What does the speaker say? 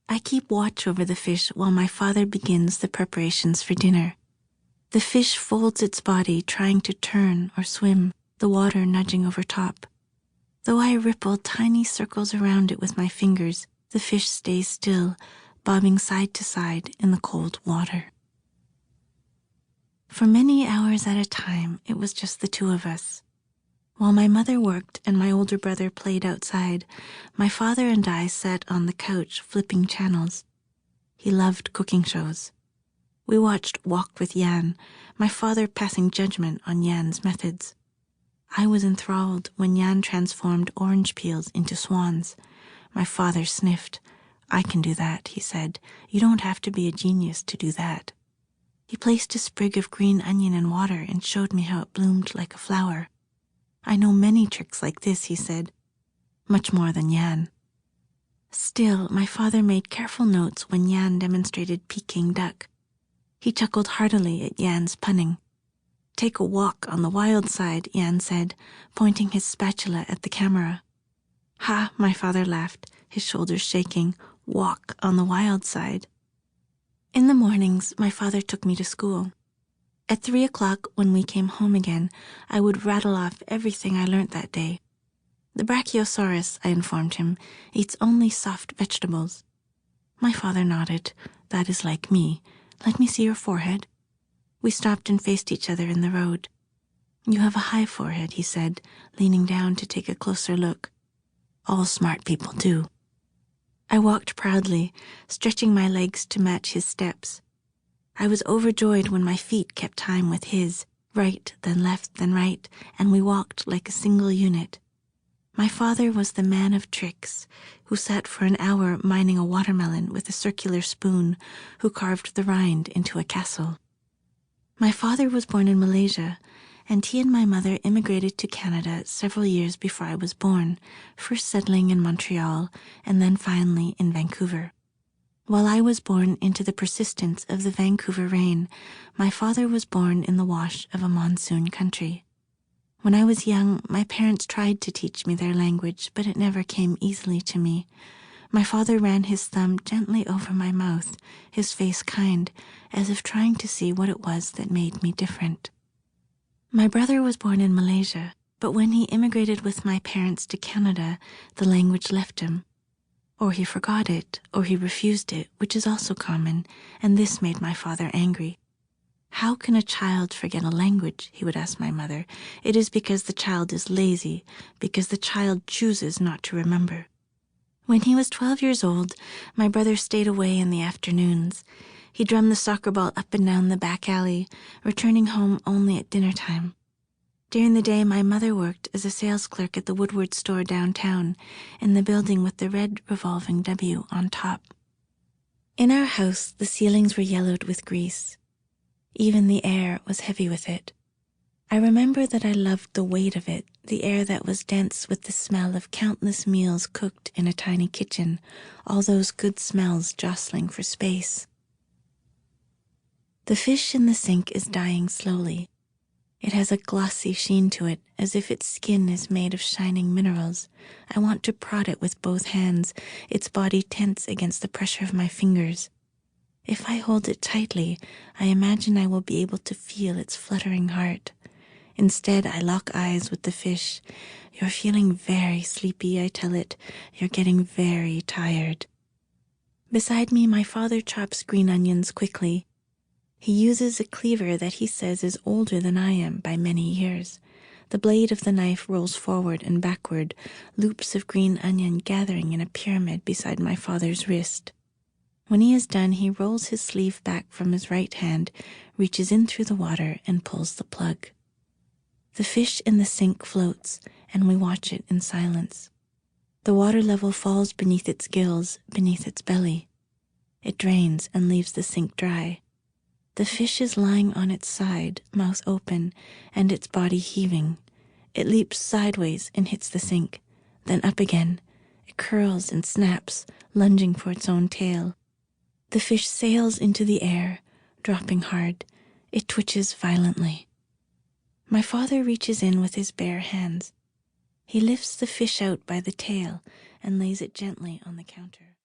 I keep watch over the fish while my father begins the preparations for dinner. The fish folds its body, trying to turn or swim, the water nudging over top. Though I ripple tiny circles around it with my fingers, the fish stays still, bobbing side to side in the cold water. For many hours at a time, it was just the two of us. While my mother worked and my older brother played outside, my father and I sat on the couch flipping channels. He loved cooking shows. We watched Walk with Jan, my father passing judgment on Jan's methods. I was enthralled when Jan transformed orange peels into swans. My father sniffed. "I can do that," he said. "You don't have to be a genius to do that." He placed a sprig of green onion in water and showed me how it bloomed like a flower. "I know many tricks like this," he said. Much more than Jan. Still, my father made careful notes when Jan demonstrated Peking duck. He chuckled heartily at Jan's punning. "Take a walk on the wild side," Jan said, pointing his spatula at the camera. "Ha," my father laughed, his shoulders shaking. "Walk on the wild side." In the mornings, my father took me to school. At 3 o'clock, when we came home again, I would rattle off everything I learnt that day. "The Brachiosaurus," I informed him, "eats only soft vegetables." My father nodded. "That is like me. Let me see your forehead." We stopped and faced each other in the road. "You have a high forehead," he said, leaning down to take a closer look. "All smart people do." I walked proudly, stretching my legs to match his steps. I was overjoyed when my feet kept time with his, right, then left, then right, and we walked like a single unit. My father was the man of tricks, who sat for an hour mining a watermelon with a circular spoon, who carved the rind into a castle. My father was born in Malaysia, and he and my mother immigrated to Canada several years before I was born, first settling in Montreal and then finally in Vancouver. While I was born into the persistence of the Vancouver rain, my father was born in the wash of a monsoon country. When I was young, my parents tried to teach me their language, but it never came easily to me. My father ran his thumb gently over my mouth, his face kind, as if trying to see what it was that made me different. My brother was born in Malaysia, but when he immigrated with my parents to Canada, the language left him. Or he forgot it, or he refused it, which is also common, and this made my father angry. "How can a child forget a language?" he would ask my mother. "It is because the child is lazy, because the child chooses not to remember." When he was 12 years old, my brother stayed away in the afternoons. He drummed the soccer ball up and down the back alley, returning home only at dinner time. During the day, my mother worked as a sales clerk at the Woodward store downtown, in the building with the red revolving W on top. In our house, the ceilings were yellowed with grease. Even the air was heavy with it. I remember that I loved the weight of it, the air that was dense with the smell of countless meals cooked in a tiny kitchen, all those good smells jostling for space. The fish in the sink is dying slowly. It has a glossy sheen to it, as if its skin is made of shining minerals. I want to prod it with both hands, its body tense against the pressure of my fingers. If I hold it tightly, I imagine I will be able to feel its fluttering heart. Instead, I lock eyes with the fish. "You're feeling very sleepy," I tell it. "You're getting very tired." Beside me, my father chops green onions quickly. He uses a cleaver that he says is older than I am by many years. The blade of the knife rolls forward and backward, loops of green onion gathering in a pyramid beside my father's wrist. When he is done, he rolls his sleeve back from his right hand, reaches in through the water, and pulls the plug. The fish in the sink floats, and we watch it in silence. The water level falls beneath its gills, beneath its belly. It drains and leaves the sink dry. The fish is lying on its side, mouth open, and its body heaving. It leaps sideways and hits the sink, then up again. It curls and snaps, lunging for its own tail. The fish sails into the air, dropping hard. It twitches violently. My father reaches in with his bare hands. He lifts the fish out by the tail and lays it gently on the counter.